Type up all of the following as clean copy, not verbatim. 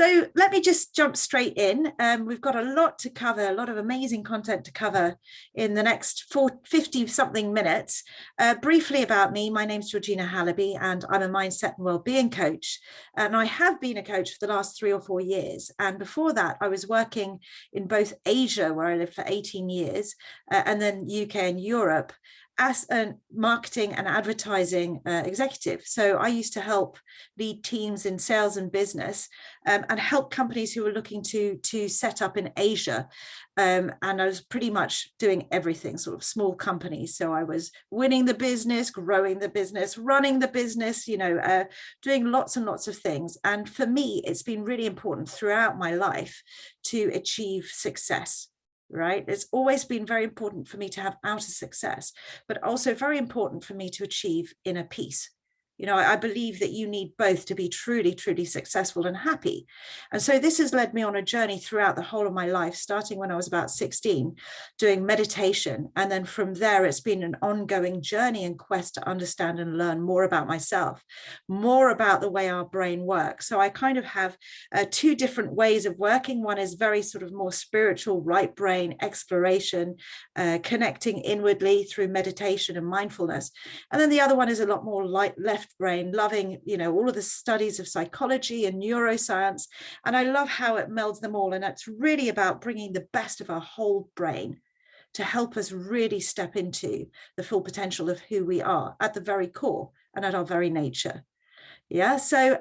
So let me just jump straight in. We've got a lot to cover, a lot of amazing content to cover in the next 50 something minutes. Briefly about me, my name's Georgina Hallaby and I'm a mindset and wellbeing coach. And I have been a coach for the last 3 or 4 years. And before that, I was working in both Asia, where I lived for 18 years, and then UK and Europe, as a marketing and advertising executive. So I used to help lead teams in sales and business and help companies who were looking to set up in Asia. And I was pretty much doing everything, sort of small companies. So I was winning the business, growing the business, running the business, doing lots and lots of things. And for me, it's been really important throughout my life to achieve success. Right? It's always been very important for me to have outer success, but also very important for me to achieve inner peace. I believe that you need both to be truly, truly successful and happy. And so this has led me on a journey throughout the whole of my life, starting when I was about 16, doing meditation. And then from there, it's been an ongoing journey and quest to understand and learn more about myself, more about the way our brain works. So I kind of have 2 different ways of working. One is very sort of more spiritual, right brain exploration, connecting inwardly through meditation and mindfulness. And then the other one is a lot more left brain, loving, all of the studies of psychology and neuroscience. And I love how it melds them all. And it's really about bringing the best of our whole brain to help us really step into the full potential of who we are at the very core and at our very nature. Yeah. So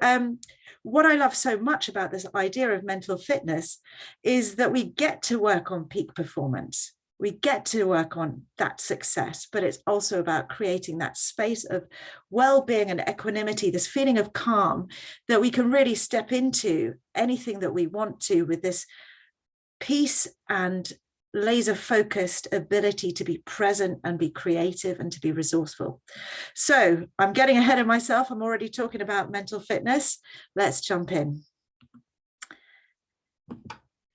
what I love so much about this idea of mental fitness is that we get to work on peak performance. We get to work on that success, but it's also about creating that space of well-being and equanimity, this feeling of calm that we can really step into anything that we want to with this peace and laser-focused ability to be present and be creative and to be resourceful. So I'm getting ahead of myself. I'm already talking about mental fitness. Let's jump in.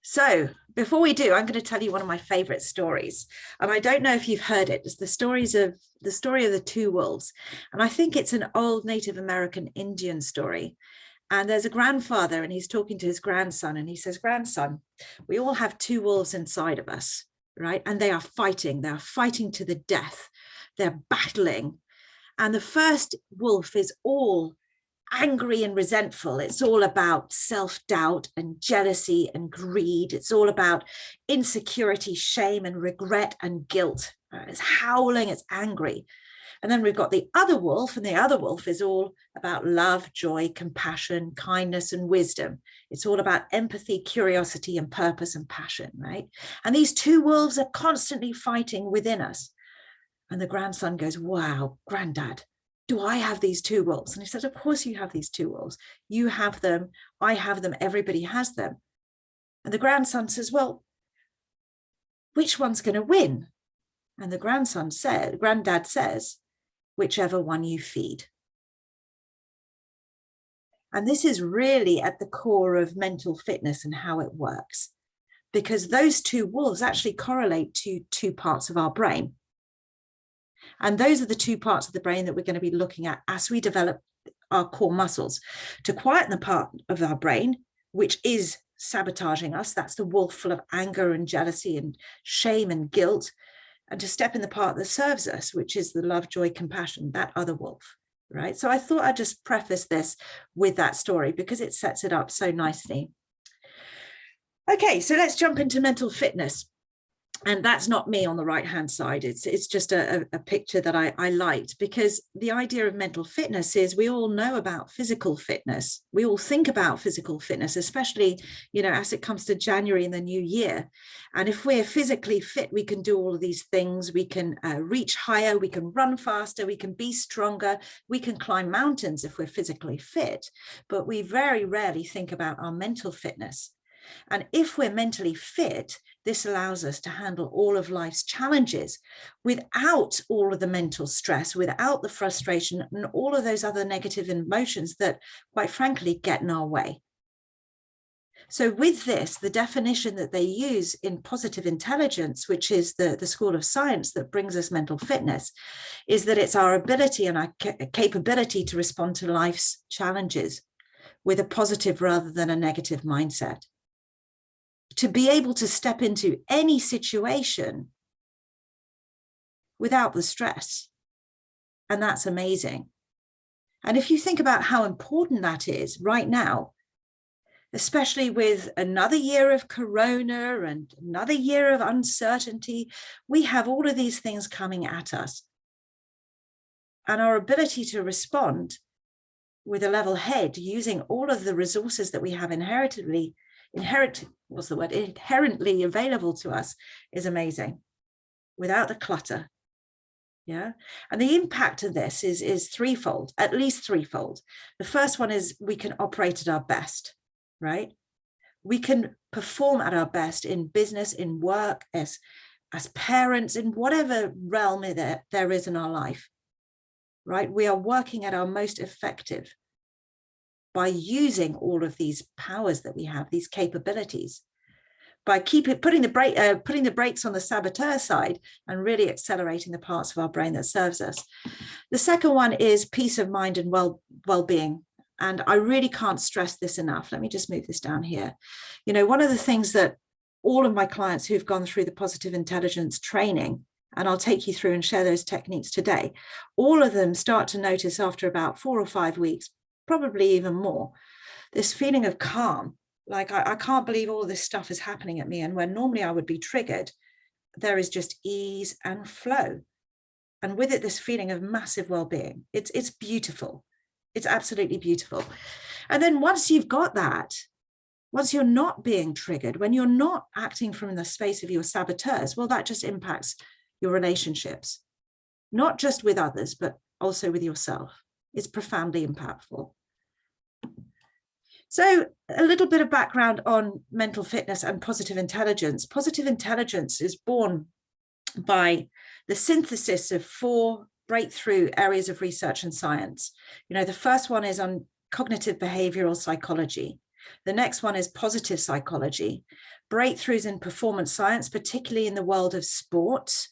So before we do, I'm going to tell you one of my favorite stories. And I don't know if you've heard it. It's the story of the 2 wolves. And I think it's an old Native American Indian story. And there's a grandfather and he's talking to his grandson and he says, "Grandson, we all have 2 wolves inside of us, right? And they are fighting. They are fighting to the death. They're battling. And the first wolf is all angry and resentful. It's all about self-doubt and jealousy and greed. It's all about insecurity, shame and regret and guilt. It's howling, it's angry. And then we've got the other wolf, and the other wolf is all about love, joy, compassion, kindness and wisdom. It's all about empathy, curiosity and purpose and passion, right? And these 2 wolves are constantly fighting within us. And the grandson goes, "Wow, Granddad, do I have these 2 wolves?" And he says, "Of course you have these 2 wolves. You have them. I have them. Everybody has them." And the grandson says, "Well, which one's going to win?" And the granddad says, "Whichever one you feed." And this is really at the core of mental fitness and how it works, because those 2 wolves actually correlate to 2 parts of our brain. And those are the 2 parts of the brain that we're going to be looking at as we develop our core muscles. To quieten the part of our brain, which is sabotaging us, that's the wolf full of anger and jealousy and shame and guilt, and to step in the part that serves us, which is the love, joy, compassion, that other wolf, right? So I thought I'd just preface this with that story because it sets it up so nicely. Okay, so let's jump into mental fitness. And that's not me on the right-hand side. It's just a picture that I liked, because the idea of mental fitness is we all know about physical fitness. We all think about physical fitness, especially, as it comes to January in the new year. And if we're physically fit, we can do all of these things. We can reach higher, we can run faster, we can be stronger, we can climb mountains if we're physically fit. But we very rarely think about our mental fitness. And if we're mentally fit, this allows us to handle all of life's challenges without all of the mental stress, without the frustration and all of those other negative emotions that, quite frankly, get in our way. So with this, the definition that they use in positive intelligence, which is the school of science that brings us mental fitness, is that it's our ability and our capability to respond to life's challenges with a positive rather than a negative mindset, to be able to step into any situation without the stress. And that's amazing. And if you think about how important that is right now, especially with another year of corona and another year of uncertainty, we have all of these things coming at us. And our ability to respond with a level head, using all of the resources that we have inherently available to us, is amazing, without the clutter. Yeah. And the impact of this is threefold, at least threefold. The first one is we can operate at our best, right? We can perform at our best in business, in work, as parents, in whatever realm there is in our life, right? We are working at our most effective by using all of these powers that we have, these capabilities, by putting the brakes on the saboteur side and really accelerating the parts of our brain that serves us. The second one is peace of mind and well-being. And I really can't stress this enough. Let me just move this down here. You know, one of the things that all of my clients who've gone through the positive intelligence training, and I'll take you through and share those techniques today, all of them start to notice after about 4 or 5 weeks, probably even more, this feeling of calm. Like, I can't believe all this stuff is happening at me. And when normally I would be triggered, there is just ease and flow. And with it, this feeling of massive well-being. It's beautiful. It's absolutely beautiful. And then once you've got that, once you're not being triggered, when you're not acting from the space of your saboteurs, well, that just impacts your relationships, not just with others, but also with yourself. It's profoundly impactful. So a little bit of background on mental fitness and positive intelligence. Positive intelligence is born by the synthesis of 4 breakthrough areas of research and science. You know, the first one is on cognitive behavioral psychology. The next one is positive psychology, breakthroughs in performance science, particularly in the world of sports.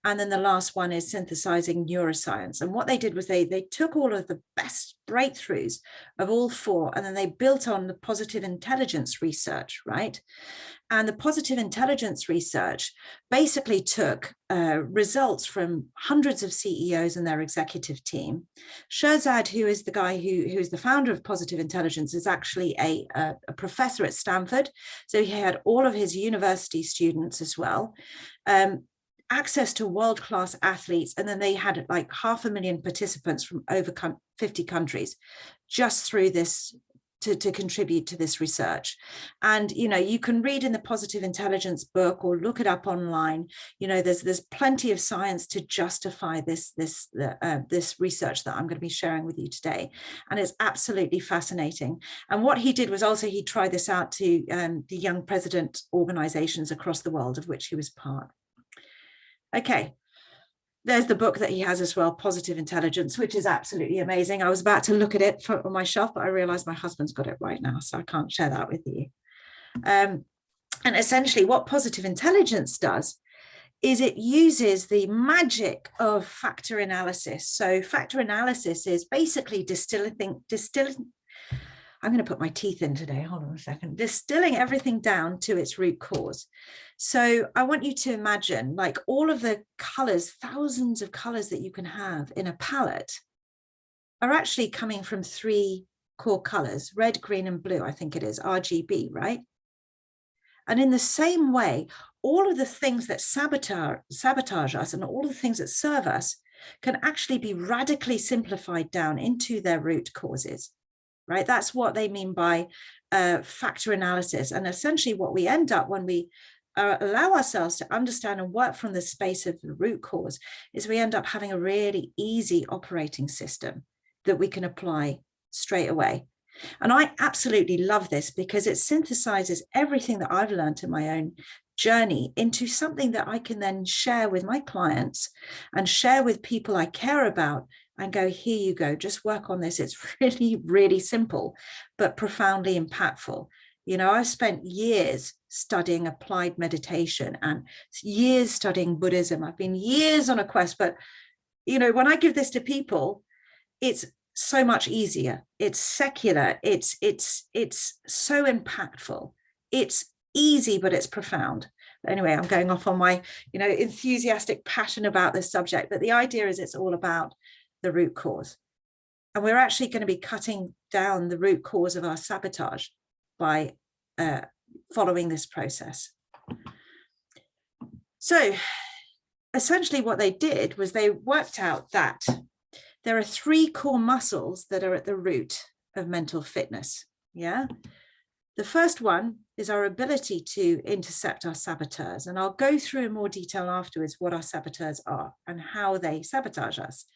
And then the last one is synthesizing neuroscience. And what they did was they took all of the best breakthroughs of all 4, and then they built on the positive intelligence research, right? And the positive intelligence research basically took results from hundreds of CEOs and their executive team. Shirzad, who is the guy who is the founder of positive intelligence, is actually a professor at Stanford. So he had all of his university students as well. Access to world-class athletes, and then they had like 500,000 participants from over 50 countries just through this to contribute to this research. And you know, you can read in the positive intelligence book or look it up online. You know, there's plenty of science to justify this research that I'm going to be sharing with you today, and it's absolutely fascinating. And what he did was also he tried this out to the young president organizations across the world, of which he was part. Okay, there's the book that he has as well, Positive Intelligence, which is absolutely amazing. I was about to look at it on my shelf, but I realized my husband's got it right now, so I can't share that with you. And essentially what positive intelligence does is it uses the magic of factor analysis. So factor analysis is basically distilling, I'm going to put my teeth in today. Hold on a second. Distilling everything down to its root cause. So I want you to imagine like all of the colors, thousands of colors that you can have in a palette are actually coming from 3 core colors, red, green, and blue. I think it is RGB, right? And in the same way, all of the things that sabotage us and all of the things that serve us can actually be radically simplified down into their root causes. Right? That's what they mean by factor analysis. And essentially what we end up when we allow ourselves to understand and work from the space of the root cause is we end up having a really easy operating system that we can apply straight away. And I absolutely love this because it synthesizes everything that I've learned in my own journey into something that I can then share with my clients and share with people I care about and go, here you go, just work on this. It's really, really simple, but profoundly impactful. You know, I've spent years studying applied meditation and years studying Buddhism. I've been years on a quest, but, you know, when I give this to people, it's so much easier. It's secular. It's so impactful. It's easy, but it's profound. Anyway, I'm going off on my, enthusiastic passion about this subject, but the idea is it's all about the root cause. And we're actually going to be cutting down the root cause of our sabotage by following this process. So essentially what they did was they worked out that there are 3 core muscles that are at the root of mental fitness. Yeah. The first one is our ability to intercept our saboteurs. And I'll go through in more detail afterwards what our saboteurs are and how they sabotage us.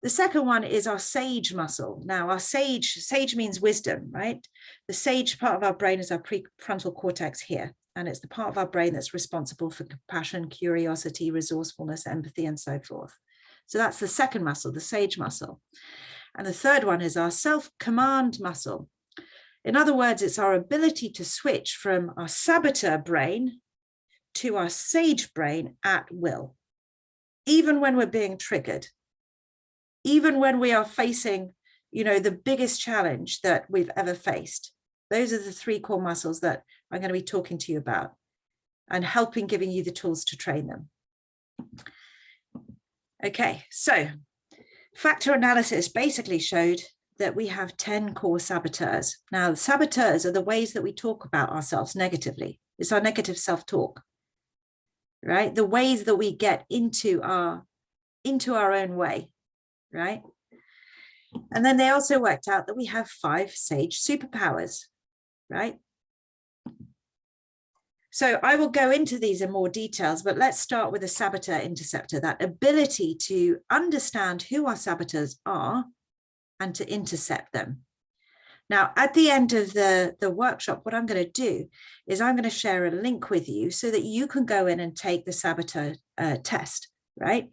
The second one is our sage muscle. Now, our sage means wisdom, right? The sage part of our brain is our prefrontal cortex here. And it's the part of our brain that's responsible for compassion, curiosity, resourcefulness, empathy, and so forth. So that's the second muscle, the sage muscle. And the third one is our self-command muscle. In other words, it's our ability to switch from our saboteur brain to our sage brain at will, even when we're being triggered, even when we are facing, the biggest challenge that we've ever faced. Those are the 3 core muscles that I'm going to be talking to you about and giving you the tools to train them. Okay, so factor analysis basically showed that we have 10 core saboteurs. Now, the saboteurs are the ways that we talk about ourselves negatively. It's our negative self-talk, right? The ways that we get into our own way, right? And then they also worked out that we have 5 sage superpowers, right? So I will go into these in more details, but let's start with a saboteur interceptor, that ability to understand who our saboteurs are and to intercept them. Now, at the end of the workshop, what I'm going to do is I'm going to share a link with you so that you can go in and take the saboteur test, right?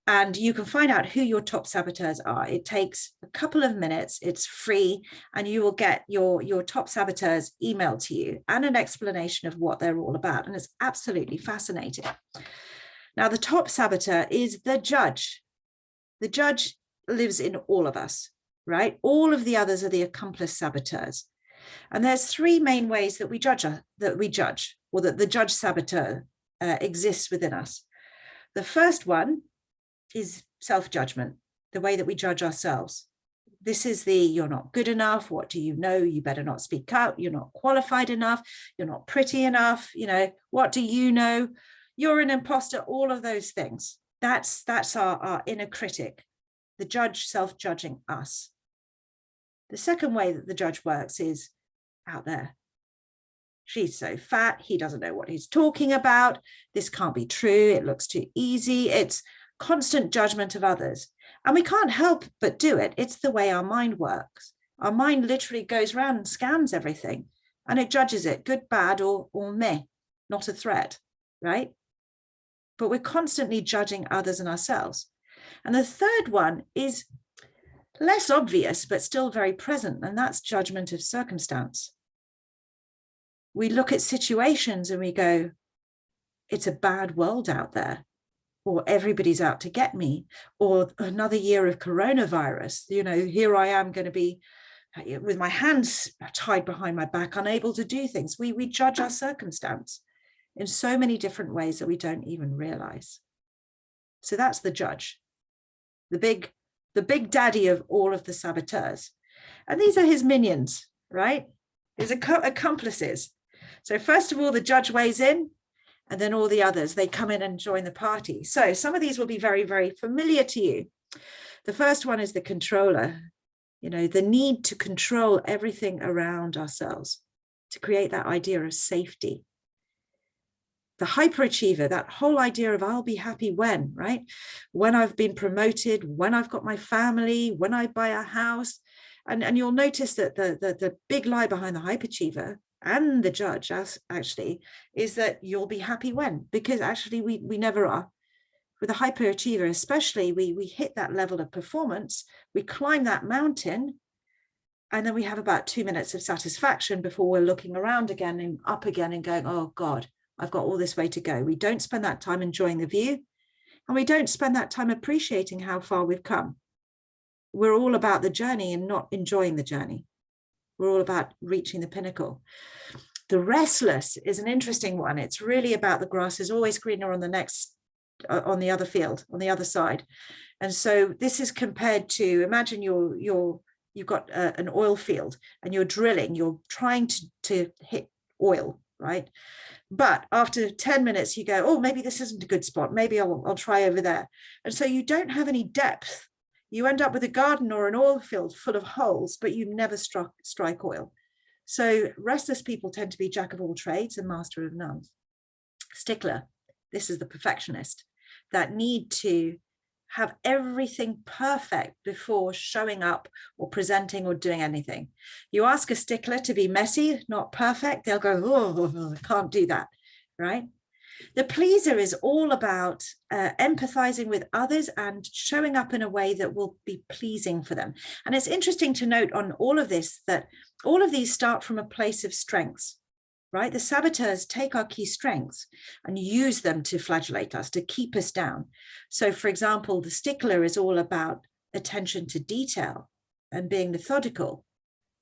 And you can find out who your top saboteurs are. It takes a couple of minutes, it's free, and you will get your top saboteurs emailed to you and an explanation of what they're all about. And it's absolutely fascinating. Now, the top saboteur is the judge. The judge lives in all of us, right? All of the others are the accomplice saboteurs. And there's 3 main ways that we judge, or that the judge saboteur exists within us. The first one is self-judgment, the way that we judge ourselves. This is you're not good enough. What do you know? You better not speak out. You're not qualified enough. You're not pretty enough. What do you know? You're an imposter. All of those things. That's our inner critic, the judge self-judging us. The second way that the judge works is out there. She's so fat. He doesn't know what he's talking about. This can't be true. It looks too easy. It's constant judgment of others. And we can't help but do it. It's the way our mind works. Our mind literally goes around and scans everything and it judges it, good, bad, or meh, not a threat, right? But we're constantly judging others and ourselves. And the third one is less obvious, but still very present, and that's judgment of circumstance. We look at situations and we go, it's a bad world out there, or everybody's out to get me, or another year of coronavirus. Here I am going to be with my hands tied behind my back, unable to do things. We judge our circumstance in so many different ways that we don't even realize. So that's the judge, the big daddy of all of the saboteurs. And these are his minions, right? His accomplices. So first of all, the judge weighs in, and then all the others, they come in and join the party. So some of these will be very, very familiar to you. The first one is the controller, the need to control everything around ourselves, to create that idea of safety. The hyperachiever, that whole idea of I'll be happy when, right? When I've been promoted, when I've got my family, when I buy a house. And you'll notice that the big lie behind the hyperachiever and the judge actually is that you'll be happy when, because actually we never are. With a hyperachiever especially, we hit that level of performance, we climb that mountain, and then we have about 2 minutes of satisfaction before we're looking around again and up again and going, oh God, I've got all this way to go. We don't spend that time enjoying the view, and we don't spend that time appreciating how far we've come. we're all about the journey and not enjoying the journey. We're all about reaching the pinnacle. The restless is an interesting one. It's really about the grass is always greener on the next, on the other field, on the other side. And so this is compared to, imagine you've got an oil field and you're drilling, you're trying to hit oil, right? But after 10 minutes, you go, oh, maybe this isn't a good spot. Maybe I'll try over there. And so you don't have any depth. You end up with a garden or an oil field full of holes, but you never strike oil. So restless people tend to be jack of all trades and master of none. Stickler, this is the perfectionist that need to have everything perfect before showing up or presenting or doing anything. You ask a stickler to be messy, not perfect, they'll go, oh, I can't do that, right? The pleaser is all about empathizing with others and showing up in a way that will be pleasing for them. And it's interesting to note on all of this that all of these start from a place of strengths, right? The saboteurs take our key strengths and use them to flagellate us, to keep us down. So, for example, the stickler is all about attention to detail and being methodical,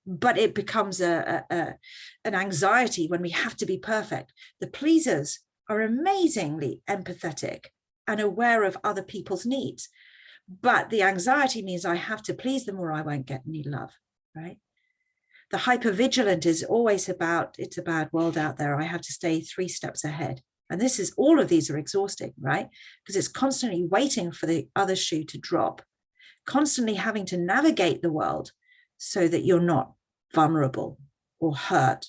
but it becomes an anxiety when we have to be perfect. The pleasers are amazingly empathetic and aware of other people's needs, but the anxiety means I have to please them or I won't get any love, right? The hypervigilant is always about, it's a bad world out there. I have to stay 3 steps ahead. And this is, all of these are exhausting, right? Because it's constantly waiting for the other shoe to drop, constantly having to navigate the world so that you're not vulnerable or hurt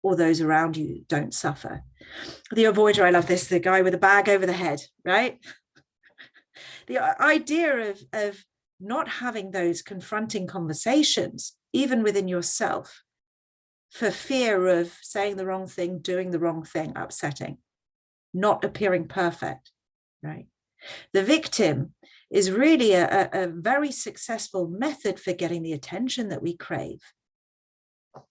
or those around you don't suffer. The avoider, I love this, the guy with a bag over the head, right? The idea of not having those confronting conversations, even within yourself, for fear of saying the wrong thing, doing the wrong thing, upsetting, not appearing perfect, right? The victim is really a very successful method for getting the attention that we crave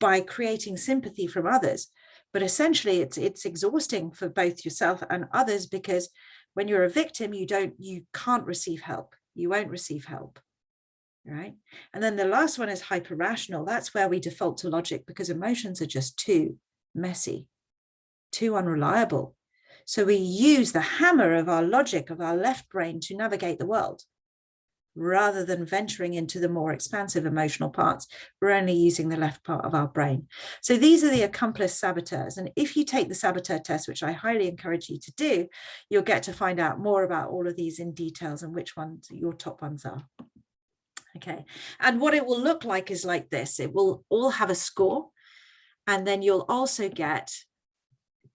by creating sympathy from others. But essentially, it's exhausting for both yourself and others, because when you're a victim, you can't receive help. You won't receive help. Right. And then the last one is hyper-rational. That's where we default to logic because emotions are just too messy, too unreliable. So we use the hammer of our logic, of our left brain, to navigate the world rather than venturing into the more expansive emotional parts. We're only using the left part of our brain. So these are the accomplice saboteurs. And if you take the saboteur test, which I highly encourage you to do, you'll get to find out more about all of these in details and which ones your top ones are. Okay, and what it will look like is like this. It will all have a score, and then you'll also get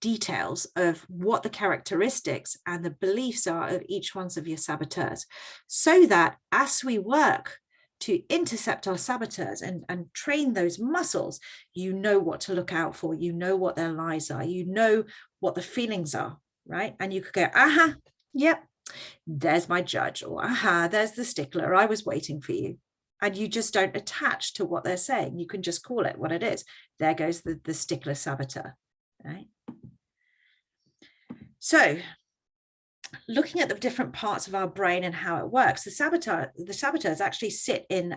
details of what the characteristics and the beliefs are of each one of your saboteurs, so that as we work to intercept our saboteurs and train those muscles, you know what to look out for, you know what their lies are, you know what the feelings are, right? And you could go, aha, yep, there's my judge, or aha, there's the stickler, I was waiting for you. And you just don't attach to what they're saying. You can just call it what it is. There goes the stickler saboteur, right? So looking at the different parts of our brain and how it works, the saboteurs actually sit in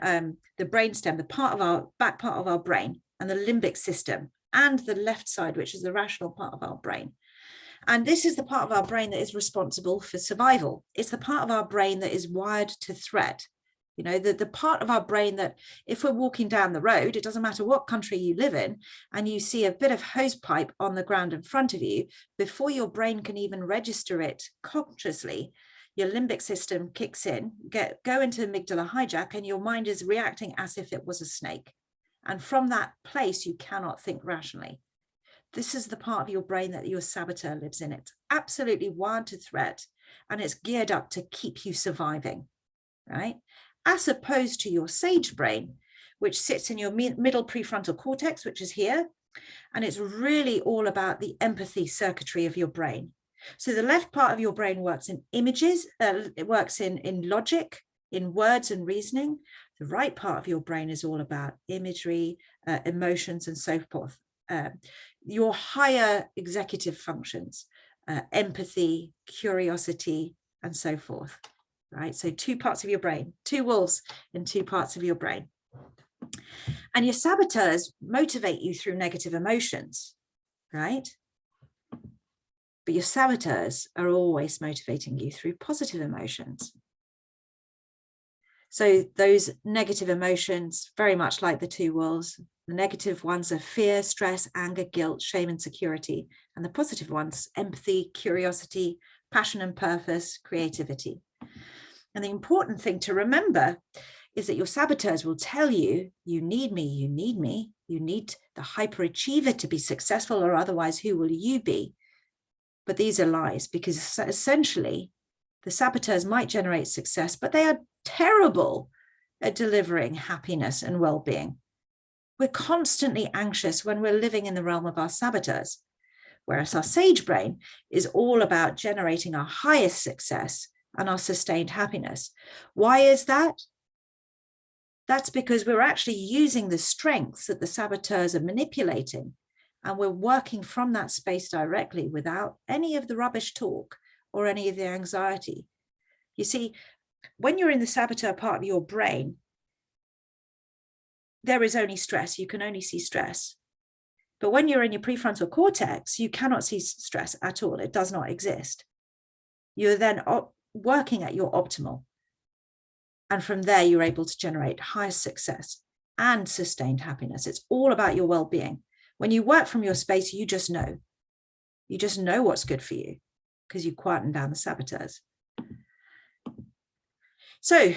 the brainstem, the back part of our brain, and the limbic system, and the left side, which is the rational part of our brain. And this is the part of our brain that is responsible for survival. It's the part of our brain that is wired to threat. You know, the part of our brain that if we're walking down the road, it doesn't matter what country you live in, and you see a bit of hose pipe on the ground in front of you, before your brain can even register it consciously, your limbic system kicks in, go into amygdala hijack, and your mind is reacting as if it was a snake. And from that place, you cannot think rationally. This is the part of your brain that your saboteur lives in. It's absolutely wired to threat, and it's geared up to keep you surviving, right? As opposed to your sage brain, which sits in your middle prefrontal cortex, which is here. And it's really all about the empathy circuitry of your brain. So the left part of your brain works in images, it works in logic, in words and reasoning. The right part of your brain is all about imagery, emotions, and so forth. Your higher executive functions, empathy, curiosity, and so forth. right? So 2 parts of your brain, 2 wolves in 2 parts of your brain. And your saboteurs motivate you through negative emotions, right? But your saboteurs are always motivating you through positive emotions. So those negative emotions, very much like the 2 wolves, the negative ones are fear, stress, anger, guilt, shame, and security. And the positive ones, empathy, curiosity, passion and purpose, creativity. And the important thing to remember is that your saboteurs will tell you, you need me, you need me, you need the hyperachiever to be successful, or otherwise who will you be? But these are lies, because essentially the saboteurs might generate success, but they are terrible at delivering happiness and well-being. We're constantly anxious when we're living in the realm of our saboteurs, whereas our sage brain is all about generating our highest success and our sustained happiness. Why is that? That's because we're actually using the strengths that the saboteurs are manipulating, and we're working from that space directly without any of the rubbish talk or any of the anxiety. You see, when you're in the saboteur part of your brain, there is only stress. You can only see stress. But when you're in your prefrontal cortex, you cannot see stress at all. It does not exist. You're then working at your optimal. And from there, you're able to generate highest success and sustained happiness. It's all about your well-being. When you work from your space, you just know. You just know what's good for you because you quieten down the saboteurs. So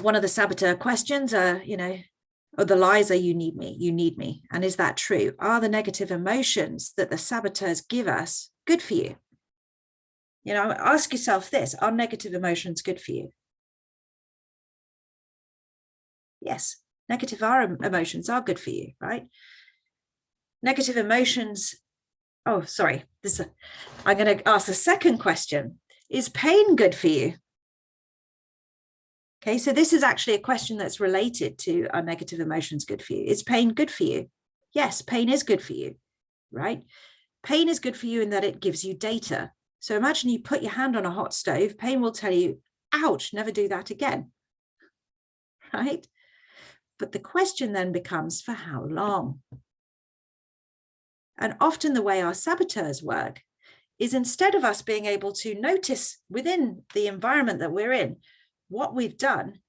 one of the saboteur questions are, or the lies are, you need me, you need me. And is that true? Are the negative emotions that the saboteurs give us good for you? Ask yourself this, are negative emotions good for you? Yes, negative emotions are good for you, right? Negative emotions, I'm going to ask the second question. Is pain good for you? Okay, so this is actually a question that's related to, are negative emotions good for you? Is pain good for you? Yes, pain is good for you, right? Pain is good for you in that it gives you data. So imagine you put your hand on a hot stove, pain will tell you, ouch, never do that again, right? But the question then becomes, for how long? And often the way our saboteurs work is, instead of us being able to notice within the environment that we're in, what we've done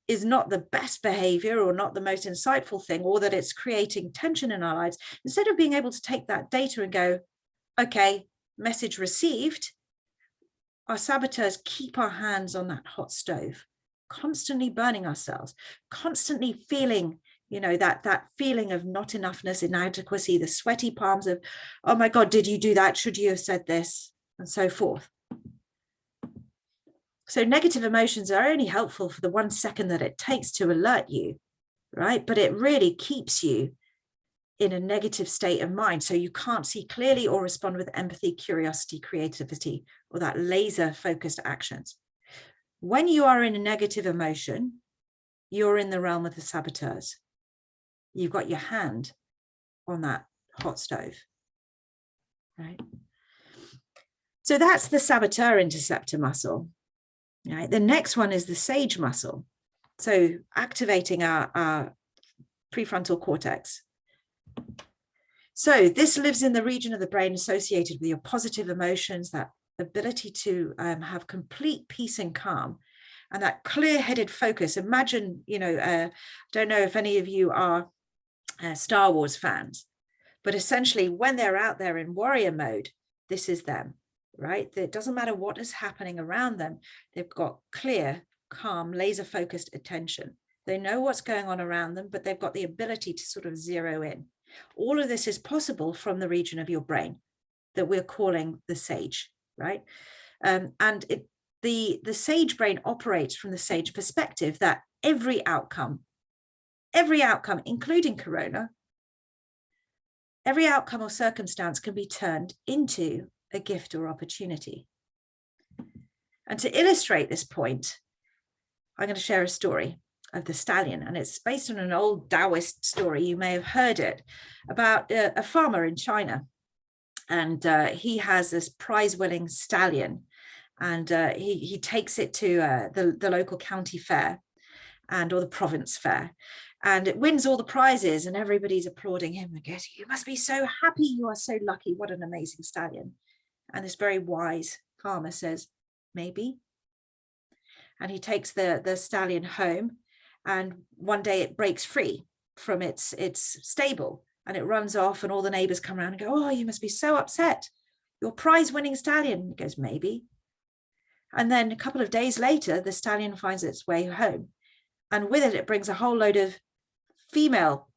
is not the best behavior or not the most insightful thing, or that it's creating tension in our lives, instead of being able to take that data and go, okay, message received, our saboteurs keep our hands on that hot stove, constantly burning ourselves, constantly feeling, that feeling of not enoughness, inadequacy, the sweaty palms of, oh my God, did you do that? Should you have said this? And so forth. So negative emotions are only helpful for the 1 second that it takes to alert you, right? But it really keeps you in a negative state of mind. So you can't see clearly or respond with empathy, curiosity, creativity, or that laser focused actions. When you are in a negative emotion, you're in the realm of the saboteurs. You've got your hand on that hot stove, right? So that's the saboteur interceptor muscle. Right? The next one is the sage muscle. So activating our prefrontal cortex. So this lives in the region of the brain associated with your positive emotions, that ability to have complete peace and calm, and that clear-headed focus. Imagine, I don't know if any of you are Star Wars fans, but essentially when they're out there in warrior mode, this is them, right? It doesn't matter what is happening around them. They've got clear, calm, laser-focused attention. They know what's going on around them, but they've got the ability to sort of zero in. All of this is possible from the region of your brain that we're calling the sage, right? And the sage brain operates from the sage perspective that every outcome, including Corona, every outcome or circumstance can be turned into a gift or opportunity. And to illustrate this point, I'm going to share a story of the stallion, and it's based on an old Taoist story. You may have heard it, about a farmer in China, and he has this prize-winning stallion, And he takes it to the local county fair or the province fair, and it wins all the prizes, and everybody's applauding him and goes, "You must be so happy, you are so lucky, what an amazing stallion." And this very wise farmer says, "Maybe." And he takes the stallion home, and one day it breaks free from its stable, and it runs off, and all the neighbors come around and go, "Oh, you must be so upset, your prize winning stallion." He goes, "Maybe." And then a couple of days later, the stallion finds its way home, and with it, it brings a whole load of female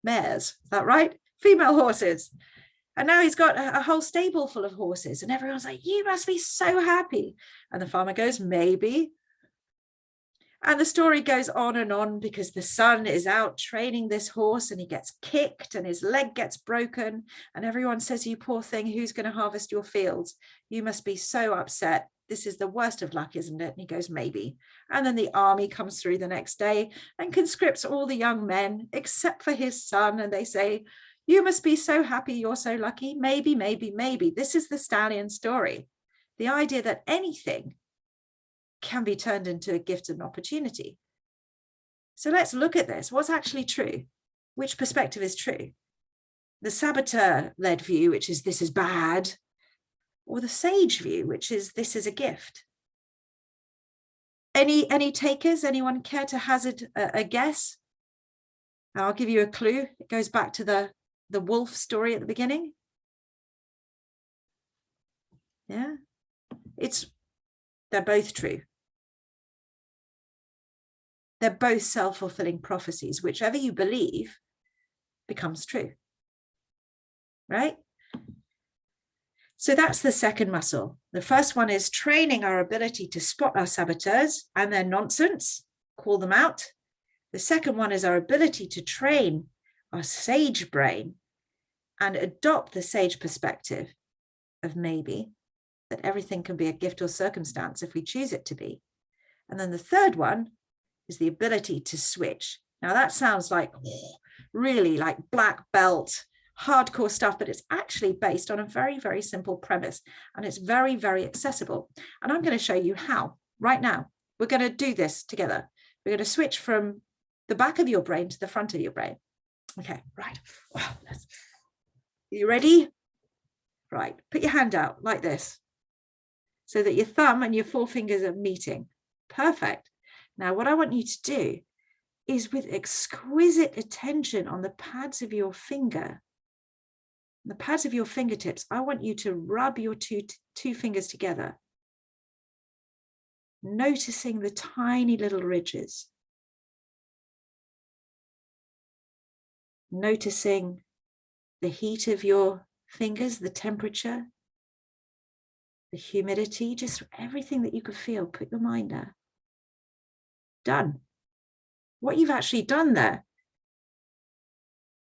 mares. Is that right? Female horses. And now he's got a whole stable full of horses, and everyone's like, "You must be so happy." And the farmer goes, "Maybe." And the story goes on because the son is out training this horse, and he gets kicked and his leg gets broken. And everyone says, "You poor thing, who's going to harvest your fields? You must be so upset. This is the worst of luck, isn't it?" And he goes, "Maybe." And then the army comes through the next day and conscripts all the young men except for his son. And they say, "You must be so happy, you're so lucky. Maybe, maybe, maybe." This is the stallion story. The idea that anything can be turned into a gift and opportunity. So let's look at this. What's actually true? Which perspective is true? The saboteur-led view, which is this is bad, or the sage view, which is this is a gift? Any takers? Anyone care to hazard a guess? I'll give you a clue. It goes back to the wolf story at the beginning. Yeah, they're both true. They're both self-fulfilling prophecies. Whichever you believe becomes true, right? So that's the second muscle. The first one is training our ability to spot our saboteurs and their nonsense, call them out. The second one is our ability to train our sage brain and adopt the sage perspective of maybe, that everything can be a gift or circumstance if we choose it to be. And then the third one is the ability to switch. Now that sounds like really like black belt, hardcore stuff, but it's actually based on a very, very simple premise, and it's very, very accessible. And I'm going to show you how right now. We're going to do this together. We're going to switch from the back of your brain to the front of your brain. Okay, right. Are you ready? Right, put your hand out like this so that your thumb and your forefingers are meeting. Perfect. Now, what I want you to do is, with exquisite attention on the pads of your finger, the pads of your fingertips, I want you to rub your two fingers together, noticing the tiny little ridges, noticing the heat of your fingers, the temperature, the humidity, just everything that you could feel. Put your mind there. Done. What you've actually done there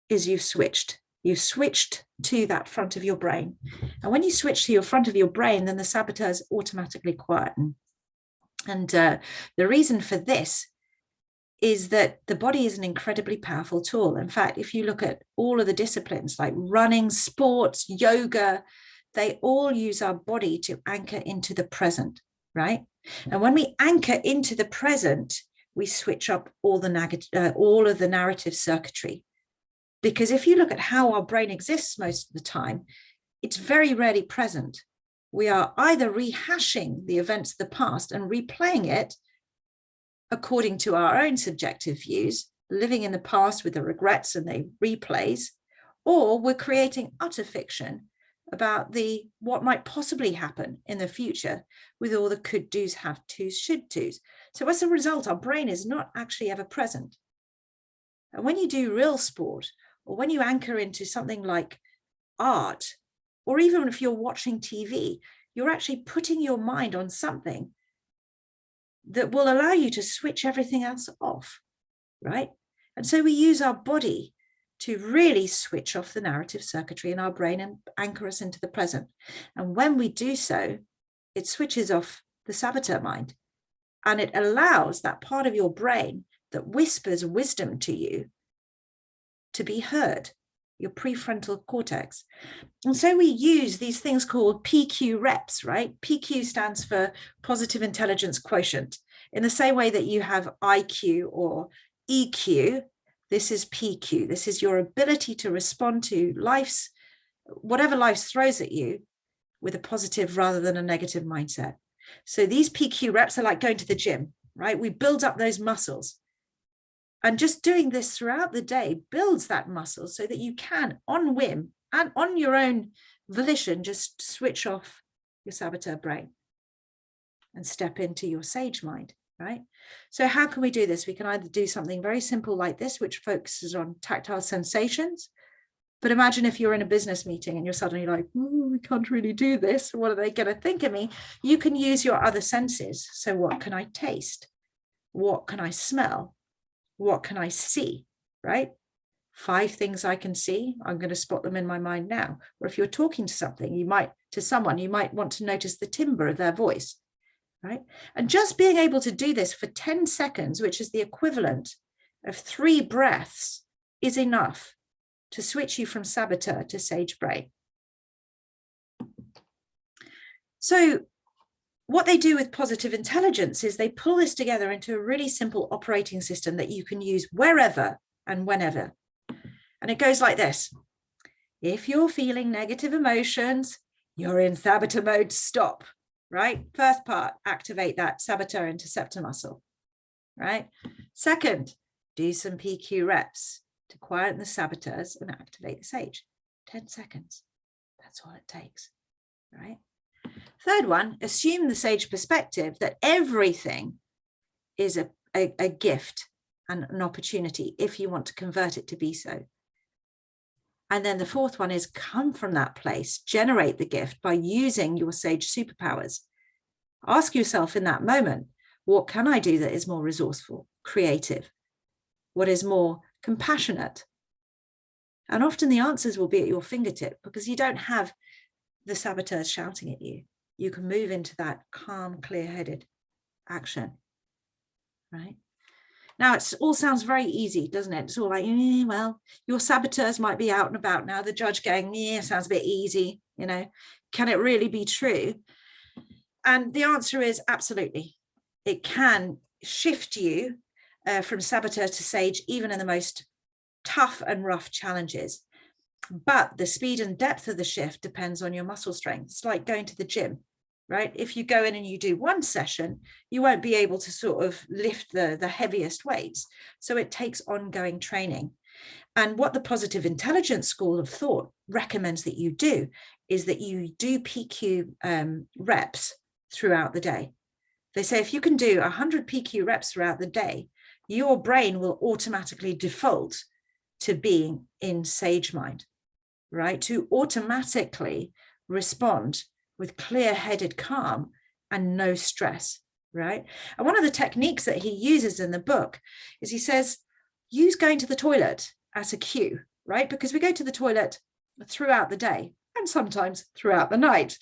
is you've switched to that front of your brain. And when you switch to your front of your brain, then the saboteurs automatically quieten. And the reason for this is that the body is an incredibly powerful tool. In fact, if you look at all of the disciplines like running, sports, yoga, they all use our body to anchor into the present, right? And when we anchor into the present, we switch up all of the narrative circuitry. Because if you look at how our brain exists most of the time, it's very rarely present. We are either rehashing the events of the past and replaying it according to our own subjective views, living in the past with the regrets and the replays, or we're creating utter fiction about what might possibly happen in the future with all the could do's, have to's, should to's. So as a result, our brain is not actually ever present. And when you do real sport, or when you anchor into something like art, or even if you're watching TV, you're actually putting your mind on something that will allow you to switch everything else off, right? And so we use our body to really switch off the narrative circuitry in our brain and anchor us into the present. And when we do so, it switches off the saboteur mind, and it allows that part of your brain that whispers wisdom to you to be heard. your prefrontal cortex. And so we use these things called PQ reps, right? PQ stands for positive intelligence quotient. In the same way that you have IQ or EQ, this is PQ. This is your ability to respond to whatever life throws at you with a positive rather than a negative mindset. So these PQ reps are like going to the gym, right? We build up those muscles. And just doing this throughout the day builds that muscle so that you can, on whim and on your own volition, just switch off your saboteur brain and step into your sage mind, right? So how can we do this? We can either do something very simple like this, which focuses on tactile sensations. But imagine if you're in a business meeting and you're suddenly like, we can't really do this. What are they going to think of me? You can use your other senses. So what can I taste? What can I smell? What can I see, right? 5 things I can see. I'm going to spot them in my mind now. Or if you're talking to someone, you might want to notice the timbre of their voice, right? And just being able to do this for 10 seconds, which is the equivalent of 3 breaths, is enough to switch you from saboteur to sage brain. So what they do with positive intelligence is they pull this together into a really simple operating system that you can use wherever and whenever. And it goes like this. If you're feeling negative emotions, you're in saboteur mode, stop, right? First part, activate that saboteur interceptor muscle, right? Second, do some PQ reps to quieten the saboteurs and activate the sage. 10 seconds. That's all it takes, right? Third one, assume the sage perspective that everything is a gift and an opportunity if you want to convert it to be so. And then the fourth one is come from that place, generate the gift by using your sage superpowers. Ask yourself in that moment, what can I do that is more resourceful, creative? What is more compassionate? And often the answers will be at your fingertip because you don't have the saboteurs shouting at you. You can move into that calm, clear-headed action, right? Now, it all sounds very easy, doesn't it? It's all like, well, your saboteurs might be out and about now. The judge going, sounds a bit easy, Can it really be true? And the answer is absolutely. It can shift you from saboteur to sage, even in the most tough and rough challenges. But the speed and depth of the shift depends on your muscle strength. It's like going to the gym, right? If you go in and you do one session, you won't be able to sort of lift the heaviest weights. So it takes ongoing training. And what the positive intelligence school of thought recommends that you do is that you do PQ reps throughout the day. They say if you can do 100 PQ reps throughout the day, your brain will automatically default to being in sage mind, right? To automatically respond with clear-headed calm and no stress, right? And one of the techniques that he uses in the book is he says, use going to the toilet as a cue, right? Because we go to the toilet throughout the day and sometimes throughout the night.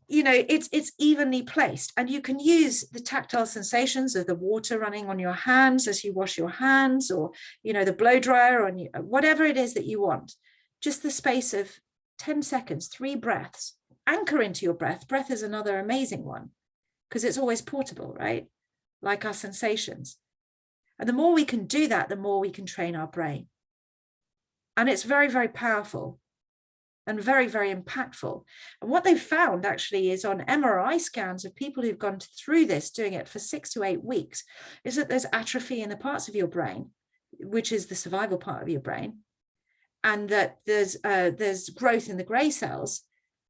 It's evenly placed, and you can use the tactile sensations of the water running on your hands as you wash your hands, or the blow dryer on you, whatever it is that you want. Just the space of 10 seconds, 3 breaths. Anchor into your breath. Breath is another amazing one because it's always portable, right? Like our sensations. And the more we can do that, the more we can train our brain. And it's very, very powerful and very, very impactful. And what they've found actually is on MRI scans of people who've gone through this, doing it for 6 to 8 weeks, is that there's atrophy in the parts of your brain, which is the survival part of your brain, and that there's growth in the gray cells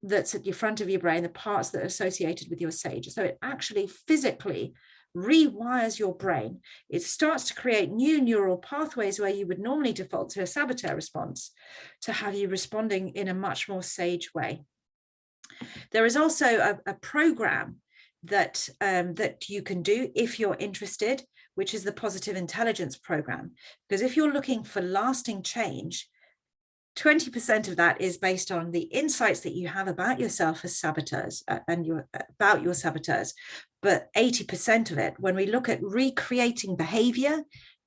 that's at your front of your brain, the parts that are associated with your sage. So it actually physically rewires your brain. It starts to create new neural pathways where you would normally default to a saboteur response to have you responding in a much more sage way. There is also a program that you can do if you're interested, which is the Positive Intelligence Program. Because if you're looking for lasting change, 20% of that is based on the insights that you have about yourself as saboteurs about your saboteurs. But 80% of it, when we look at recreating behavior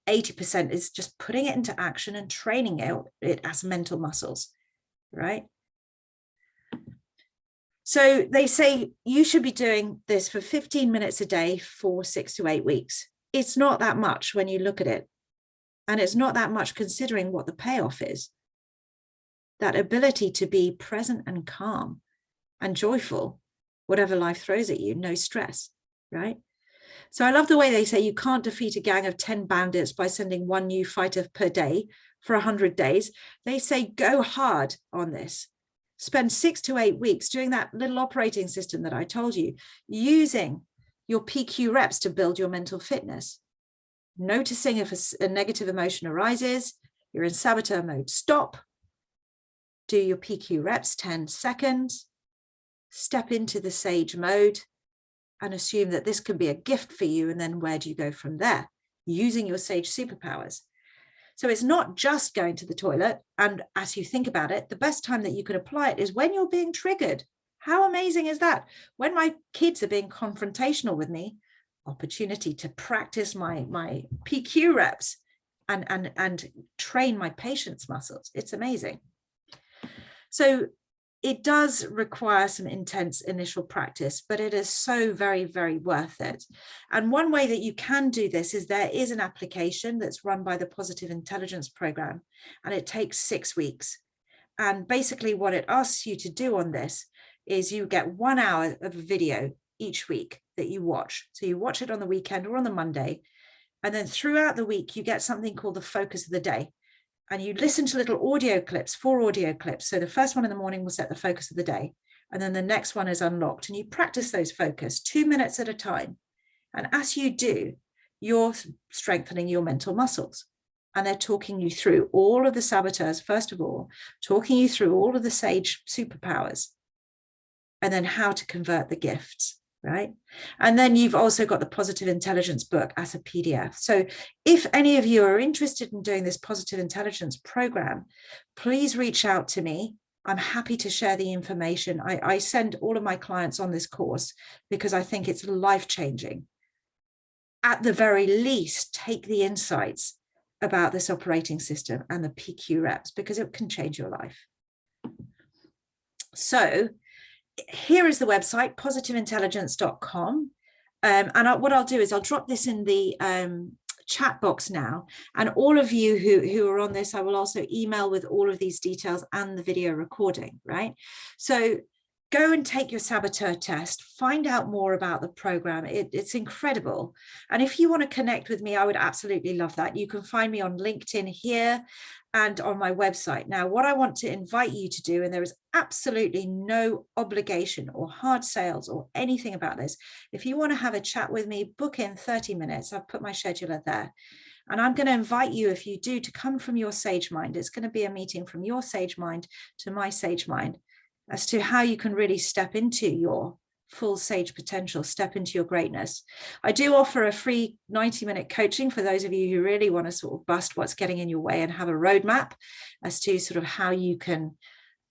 80% is just putting it into action and training it as mental muscles, right? So they say you should be doing this for 15 minutes a day for 6 to 8 weeks. It's not that much when you look at it. And it's not that much considering what the payoff is. That ability to be present and calm and joyful, whatever life throws at you, no stress, right? So I love the way they say you can't defeat a gang of 10 bandits by sending one new fighter per day for 100 days. They say go hard on this. Spend 6 to 8 weeks doing that little operating system that I told you, using your PQ reps to build your mental fitness. Noticing if a negative emotion arises, you're in saboteur mode, stop. Do your PQ reps, 10 seconds. Step into the sage mode and assume that this can be a gift for you. And then where do you go from there? Using your sage superpowers. So it's not just going to the toilet. And as you think about it, the best time that you can apply it is when you're being triggered. How amazing is that? When my kids are being confrontational with me, opportunity to practice my PQ reps and train my patience muscles. It's amazing. So it does require some intense initial practice, but it is so very, very worth it. And one way that you can do this is there is an application that's run by the Positive Intelligence Program, and it takes 6 weeks. And basically what it asks you to do on this is you get 1 hour of a video each week that you watch. So you watch it on the weekend or on the Monday. And then throughout the week, you get something called the focus of the day. And you listen to little audio clips, 4 audio clips. So the first one in the morning will set the focus of the day. And then the next one is unlocked. And you practice those focus 2 minutes at a time. And as you do, you're strengthening your mental muscles. And they're talking you through all of the saboteurs, first of all, talking you through all of the sage superpowers, and then how to convert the gifts. Right. And then you've also got the Positive Intelligence book as a PDF. So if any of you are interested in doing this Positive Intelligence program, please reach out to me. I'm happy to share the information. I send all of my clients on this course because I think it's life-changing. At the very least, take the insights about this operating system and the PQ reps because it can change your life. So here is the website, positiveintelligence.com. What I'll do is I'll drop this in the chat box now. And all of you who are on this, I will also email with all of these details and the video recording, right? So go and take your saboteur test, find out more about the program. It's incredible. And if you want to connect with me, I would absolutely love that. You can find me on LinkedIn here and on my website. Now, what I want to invite you to do, and there is absolutely no obligation or hard sales or anything about this. If you want to have a chat with me, book in 30 minutes. I've put my scheduler there. And I'm going to invite you, if you do, to come from your sage mind. It's going to be a meeting from your sage mind to my sage mind as to how you can really step into your full sage potential, step into your greatness. I do offer a free 90-minute coaching for those of you who really want to sort of bust what's getting in your way and have a roadmap as to sort of how you can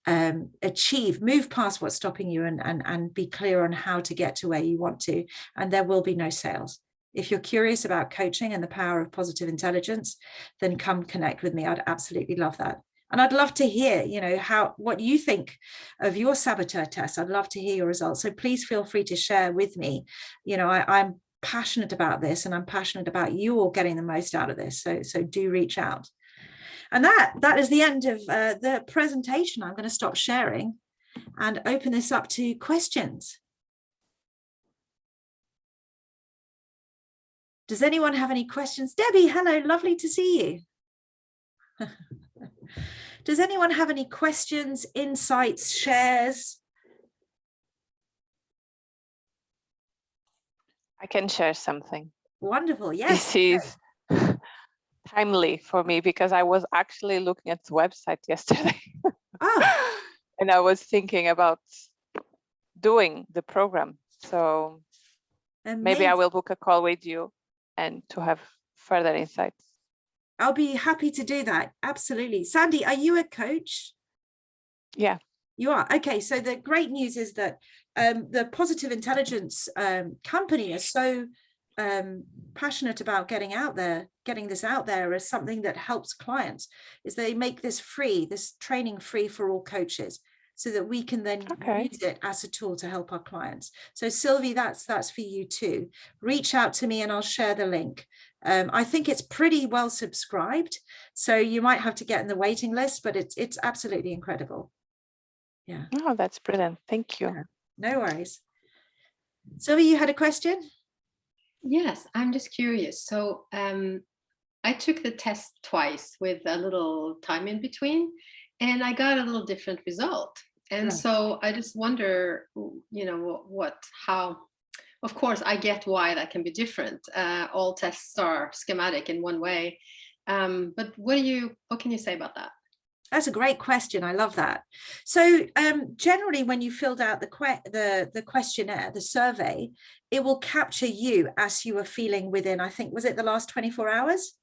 move past what's stopping you and be clear on how to get to where you want to. And there will be no sales. If you're curious about coaching and the power of positive intelligence, then come connect with me. I'd absolutely love that. And I'd love to hear, what you think of your saboteur test. I'd love to hear your results. So please feel free to share with me. I'm passionate about this, and I'm passionate about you all getting the most out of this. So do reach out. And that is the end of the presentation. I'm going to stop sharing and open this up to questions. Does anyone have any questions? Debbie, hello, lovely to see you. Does anyone have any questions, insights, shares? I can share something. Wonderful, yes. This is timely for me because I was actually looking at the website yesterday. Oh. And I was thinking about doing the program. So Amazing. Maybe I will book a call with you and to have further insights. I'll be happy to do that. Absolutely. Sandy, are you a coach? Yeah. You are. Okay. So the great news is that the Positive Intelligence company is so passionate about getting this out there as something that helps clients, is they make this training free for all coaches, so that we can then use it as a tool to help our clients. So Sylvie, that's for you too. Reach out to me and I'll share the link. I think it's pretty well subscribed, so you might have to get in the waiting list, but it's absolutely incredible. Yeah. Oh, that's brilliant. Thank you. Yeah. No worries. Sylvie, you had a question? Yes, I'm just curious. So I took the test twice with a little time in between, and I got a little different result. And so I just wonder, how, of course, I get why that can be different. All tests are schematic in one way. But what can you say about that? That's a great question. I love that. So generally, when you filled out the questionnaire, the survey, it will capture you as you were feeling within, I think, was it the last 24 hours?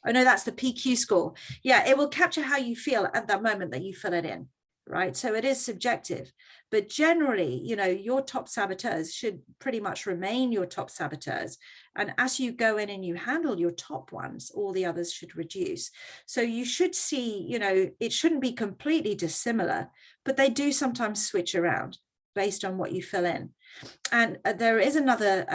Oh, no, that's the PQ score. Yeah, it will capture how you feel at that moment that you fill it in, right? So it is subjective, but generally, your top saboteurs should pretty much remain your top saboteurs. And as you go in and you handle your top ones, all the others should reduce. So you should see, it shouldn't be completely dissimilar, but they do sometimes switch around based on what you fill in. And there is another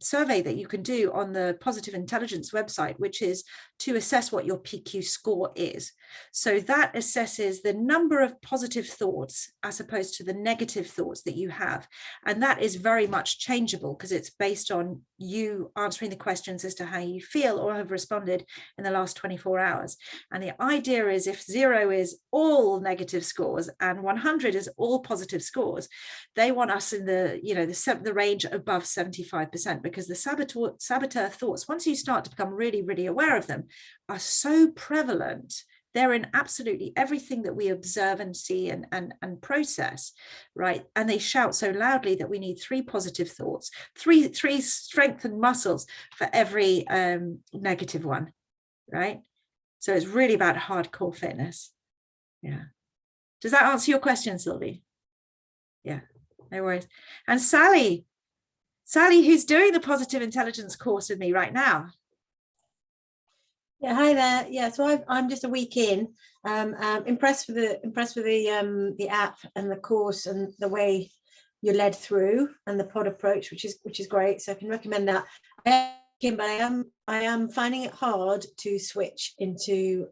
survey that you can do on the Positive Intelligence website, which is to assess what your PQ score is. So that assesses the number of positive thoughts as opposed to the negative thoughts that you have. And that is very much changeable because it's based on you answering the questions as to how you feel or have responded in the last 24 hours. And the idea is, if 0 is all negative scores and 100 is all positive scores, they want us in the range above 75%, because the saboteur thoughts, once you start to become really, really aware of them, are so prevalent. They're in absolutely everything that we observe and see and process, right? And they shout so loudly that we need 3 positive thoughts, three strengthened muscles for every negative one, right? So it's really about hardcore fitness. Yeah. Does that answer your question, Sylvie? Yeah, no worries. And Sally, who's doing the Positive Intelligence course with me right now. Yeah, hi there. Yeah, so I'm just a week in. Impressed with the app and the course and the way you're led through and the pod approach, which is great. So I can recommend that. But I am finding it hard to switch into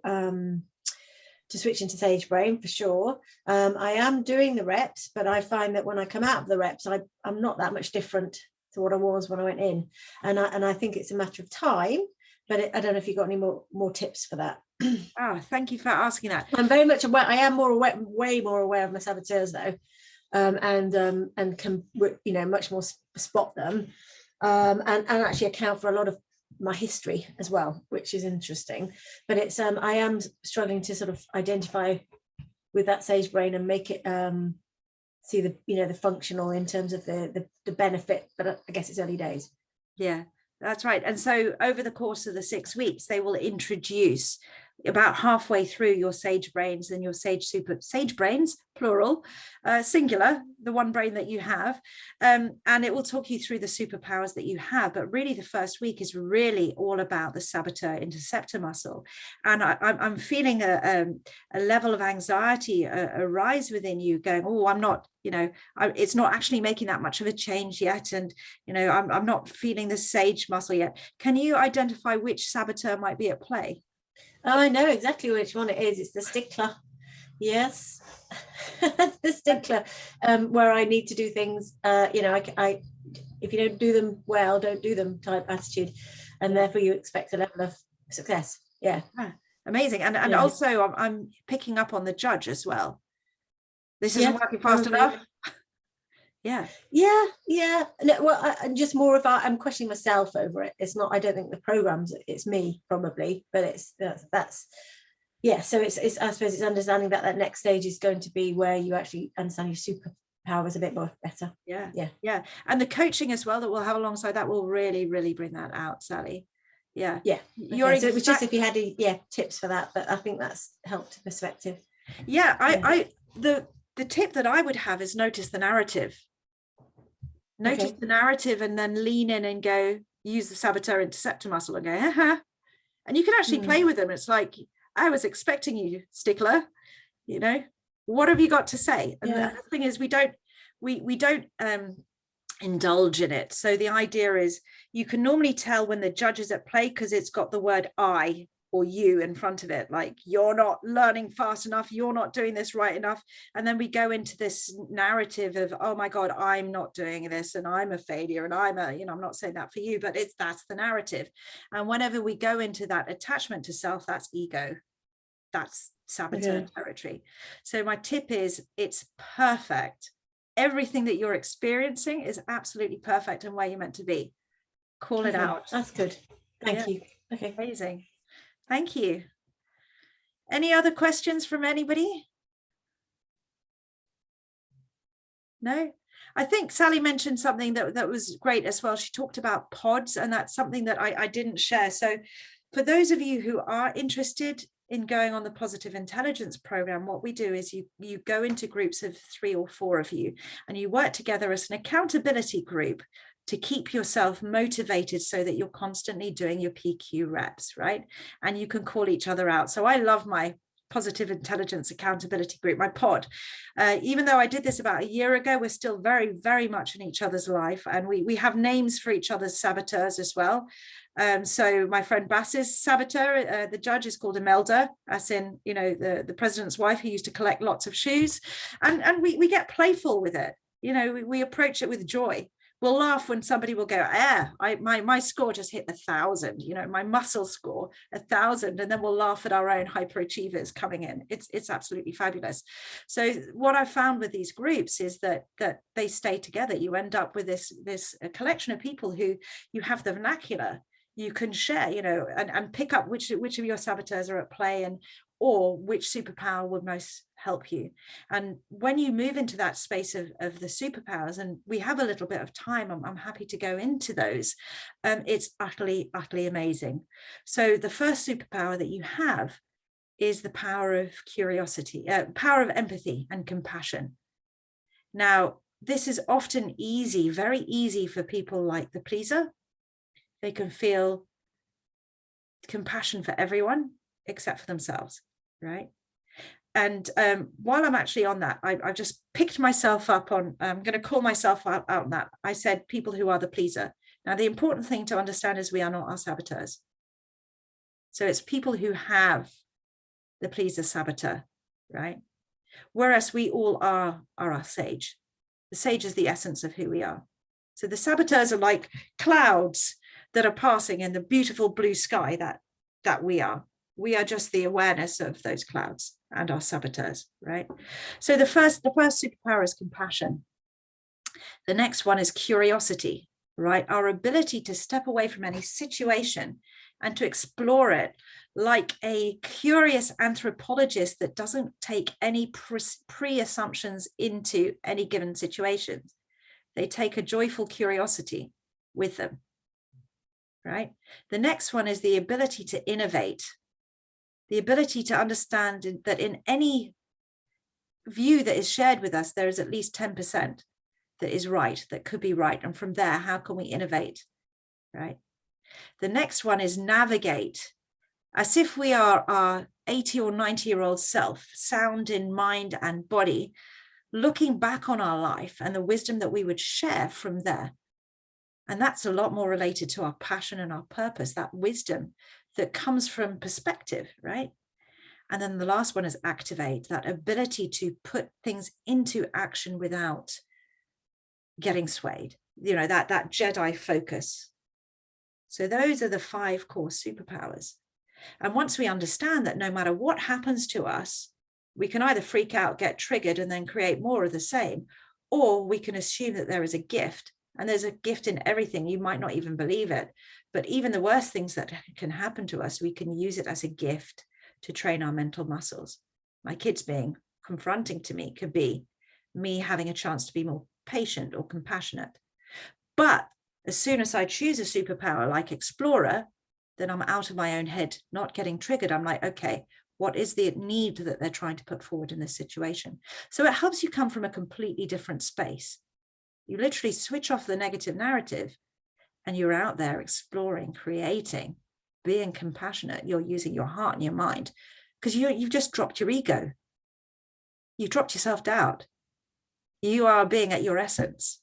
Sage Brain for sure. I am doing the reps, but I find that when I come out of the reps, I'm not that much different to what I was when I went in, and I think it's a matter of time. But I don't know if you've got any more tips for that. Oh, thank you for asking that. I'm very much aware. I am way more aware of my saboteurs though, and can much more spot them, and actually account for a lot of my history as well, which is interesting. But it's I am struggling to sort of identify with that Sage Brain and make it see the functional in terms of the benefit. But I guess it's early days. Yeah. That's right. And so over the course of the 6 weeks, they will introduce about halfway through your Sage Brains and your Sage Brains, plural, singular, the one brain that you have. And it will talk you through the superpowers that you have. But really, the first week is really all about the saboteur interceptor muscle. And I'm feeling a level of anxiety arise within you going, oh, I'm not, it's not actually making that much of a change yet. And, I'm not feeling the Sage muscle yet. Can you identify which saboteur might be at play? Oh, I know exactly which one it is. It's the stickler. Yes. The stickler, where I need to do things, I if you don't do them well, don't do them type attitude. And therefore you expect a level of success. Yeah. Amazing. And also I'm picking up on the judge as well. This isn't working fast enough. Yeah. No, well, I'm just more of I'm questioning myself over it. It's not, I don't think the programs, it's me probably, but that's yeah. So it's I suppose it's understanding that next stage is going to be where you actually understand your superpowers a bit more better. Yeah. And the coaching as well that we'll have alongside that will really, really bring that out, Sally. Yeah. So it was just if you had tips for that, but I think that's helped perspective. The tip that I would have is notice the narrative. Notice the narrative and then lean in and go, use the saboteur interceptor muscle and go, haha. And you can actually play with them. It's like, I was expecting you, stickler, you know, what have you got to say? And the thing is, we don't indulge in it. So the idea is, you can normally tell when the judge is at play because it's got the word I or you in front of it, like, you're not learning fast enough, you're not doing this right enough. And then we go into this narrative of, oh my God, I'm not doing this, and I'm a failure, and I'm not saying that for you, but that's the narrative. And whenever we go into that attachment to self, that's ego, that's saboteur territory. So my tip is, it's perfect. Everything that you're experiencing is absolutely perfect and where you're meant to be. Call it out. That's good. Thank you. Okay. Amazing. Thank you. Any other questions from anybody? No? I think Sally mentioned something that was great as well. She talked about pods, and that's something that I didn't share. So for those of you who are interested in going on the positive intelligence program, what we do is you go into groups of 3 or 4 of you, and you work together as an accountability group to keep yourself motivated so that you're constantly doing your PQ reps, right? And you can call each other out. So I love my positive intelligence accountability group, my pod. Even though I did this about a year ago, we're still very, very much in each other's life. And we have names for each other's saboteurs as well. So my friend Bass's saboteur, the judge, is called Imelda, as in, you know, the president's wife who used to collect lots of shoes. And we get playful with it. You know, we approach it with joy. We'll laugh when somebody will go, my score just hit 1,000, you know, my muscle score 1,000, and then we'll laugh at our own hyperachievers coming in. It's absolutely fabulous. So what I've found with these groups is that they stay together. You end up with this collection of people who you have the vernacular. You can share, you know, and pick up which of your saboteurs are at play, or which superpower would most help you. And when you move into that space of the superpowers, and we have a little bit of time, I'm happy to go into those. It's utterly, utterly amazing. So the first superpower that you have is the power of curiosity, power of empathy and compassion. Now, this is often easy, very easy for people like the pleaser. They can feel compassion for everyone except for themselves, right? And while I'm actually on that, I've just picked myself up on, I'm going to call myself out on that. I said people who are the pleaser. Now, the important thing to understand is we are not our saboteurs. So it's people who have the pleaser saboteur, right? Whereas we all are our sage. The sage is the essence of who we are. So the saboteurs are like clouds that are passing in the beautiful blue sky that we are. We are just the awareness of those clouds and our saboteurs, right? So the first superpower is compassion. The next one is curiosity, right? Our ability to step away from any situation and to explore it like a curious anthropologist that doesn't take any pre-assumptions into any given situation. They take a joyful curiosity with them, right? The next one is the ability to innovate. The ability to understand that in any view that is shared with us, there is at least 10% that is right, that could be right. And from there, how can we innovate, right? The next one is navigate, as if we are our 80 or 90-year-old self, sound in mind and body, looking back on our life and the wisdom that we would share from there. And that's a lot more related to our passion and our purpose, that wisdom that comes from perspective, right? And then the last one is activate, that ability to put things into action without getting swayed, you know, that Jedi focus. So those are the 5 core superpowers. And once we understand that no matter what happens to us, we can either freak out, get triggered, and then create more of the same, or we can assume that there is a gift. And there's a gift in everything. You might not even believe it, but even the worst things that can happen to us, we can use it as a gift to train our mental muscles. My kids being confronting to me could be me having a chance to be more patient or compassionate. But as soon as I choose a superpower like Explorer, then I'm out of my own head, not getting triggered. I'm like, okay, what is the need that they're trying to put forward in this situation? So it helps you come from a completely different space. You literally switch off the negative narrative and you're out there exploring, creating, being compassionate, you're using your heart and your mind, because you've just dropped your ego. You've dropped your self-doubt. You are being at your essence.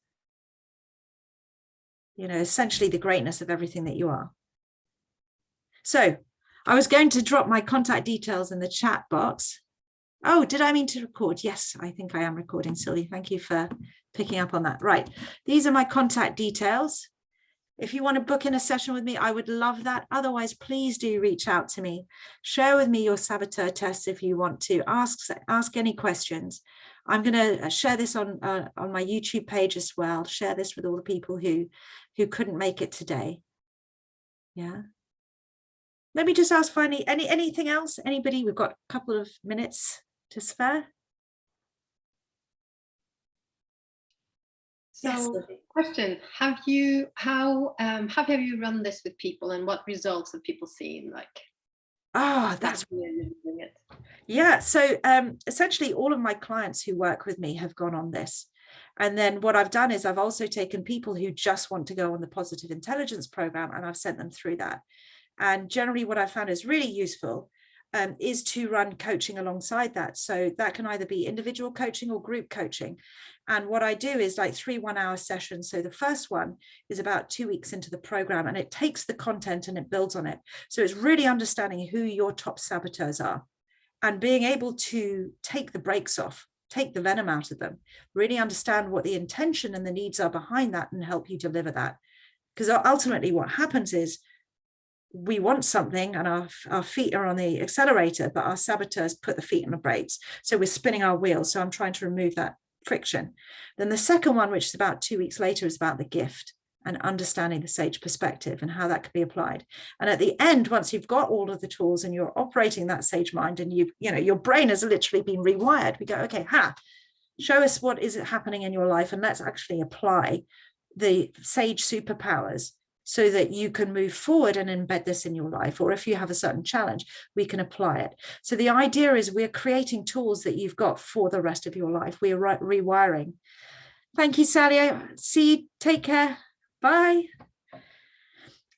You know, essentially the greatness of everything that you are. So I was going to drop my contact details in the chat box. Oh, did I mean to record? Yes, I think I am recording, Sylvie. Thank you for picking up on that. Right. These are my contact details. If you want to book in a session with me, I would love that. Otherwise, please do reach out to me. Share with me your saboteur tests if you want to. Ask any questions. I'm going to share this on my YouTube page as well. Share this with all the people who couldn't make it today. Yeah. Let me just ask finally, anything else? Anybody? We've got a couple of minutes to spare. So, Yes. question: Have you run this with people, and what results have people seen? Like, That's yeah. So essentially, all of my clients who work with me have gone on this, and then what I've done is I've also taken people who just want to go on the positive intelligence program, and I've sent them through that. And generally, what I found is really useful is to run coaching alongside that. So that can either be individual coaching or group coaching. And what I do is like 3 1-hour sessions. So the first one is about 2 weeks into the program, and it takes the content and it builds on it. So it's really understanding who your top saboteurs are and being able to take the brakes off, take the venom out of them, really understand what the intention and the needs are behind that and help you deliver that. Because ultimately what happens is we want something and our feet are on the accelerator, but our saboteurs put the feet on the brakes. So we're spinning our wheels. So I'm trying to remove that friction. Then the second one, which is about 2 weeks later, is about the gift and understanding the sage perspective and how that could be applied. And at the end, once you've got all of the tools and you're operating that sage mind and your brain has literally been rewired, we go, okay, show us what is happening in your life and let's actually apply the sage superpowers so that you can move forward and embed this in your life. Or if you have a certain challenge, we can apply it. So the idea is we're creating tools that you've got for the rest of your life. We are rewiring. Thank you, Sally. See you. Take care. Bye.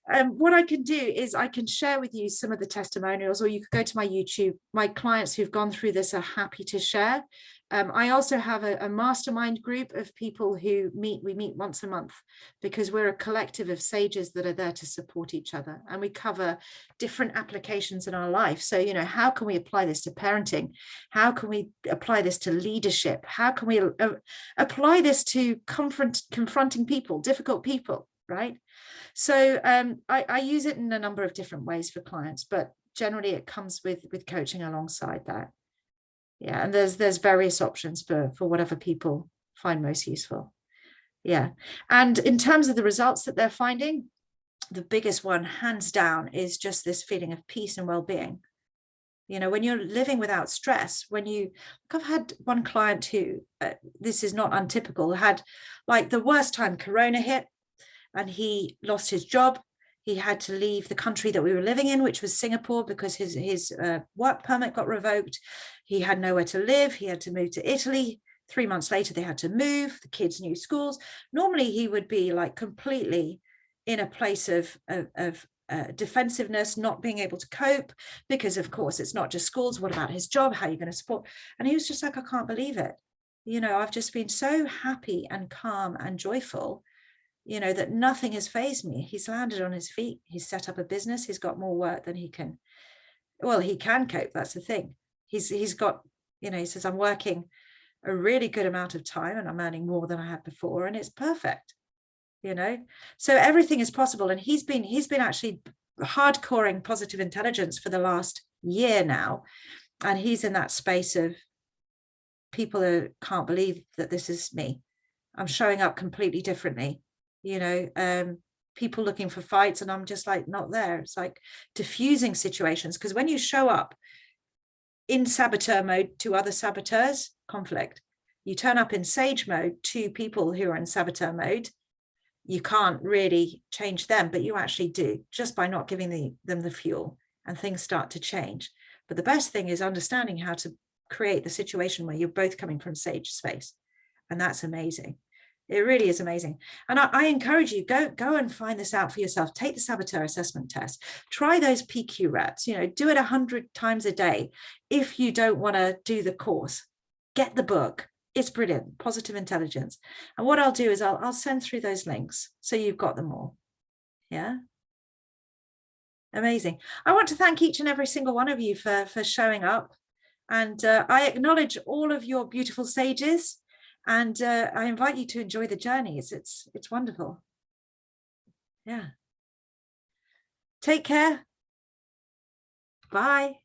What I can do is I can share with you some of the testimonials, or you could go to my YouTube. My clients who've gone through this are happy to share. I also have a mastermind group of people who we meet once a month because we're a collective of sages that are there to support each other, and we cover different applications in our life. So, how can we apply this to parenting? How can we apply this to leadership? How can we apply this to confronting people, difficult people, right? So I use it in a number of different ways for clients, but generally it comes with coaching alongside that. Yeah, and there's various options for whatever people find most useful. Yeah, and in terms of the results that they're finding, the biggest one, hands down, is just this feeling of peace and well-being. When you're living without stress, I've had one client who, this is not untypical, had like the worst time Corona hit, and he lost his job. He had to leave the country that we were living in, which was Singapore, because his work permit got revoked. He had nowhere to live. He had to move to Italy. 3 months later, they had to move. The kids' new schools. Normally, he would be like completely in a place of defensiveness, not being able to cope, because of course it's not just schools. What about his job? How are you going to support? And he was just like, I can't believe it. I've just been so happy and calm and joyful, that nothing has fazed me. He's landed on his feet. He's set up a business. He's got more work than he can. Well, he can cope. That's the thing. He's got, he says, I'm working a really good amount of time and I'm earning more than I had before. And it's perfect, So everything is possible. And he's been actually hardcoring positive intelligence for the last year now. And he's in that space of people who can't believe that this is me. I'm showing up completely differently. People looking for fights, and I'm just like not there. It's like diffusing situations, because when you show up in saboteur mode to other saboteurs, conflict. You turn up in sage mode to people who are in saboteur mode, you can't really change them, but you actually do, just by not giving them the fuel, and things start to change. But the best thing is understanding how to create the situation where you're both coming from sage space, and that's amazing. It really is amazing. And I encourage you, go and find this out for yourself. Take the saboteur assessment test. Try those PQ reps, do it 100 times a day. If you don't want to do the course, get the book. It's brilliant, Positive Intelligence. And what I'll do is I'll send through those links so you've got them all. Yeah. Amazing. I want to thank each and every single one of you for showing up. And I acknowledge all of your beautiful sages. And I invite you to enjoy the journey. It's wonderful. Yeah. Take care. Bye.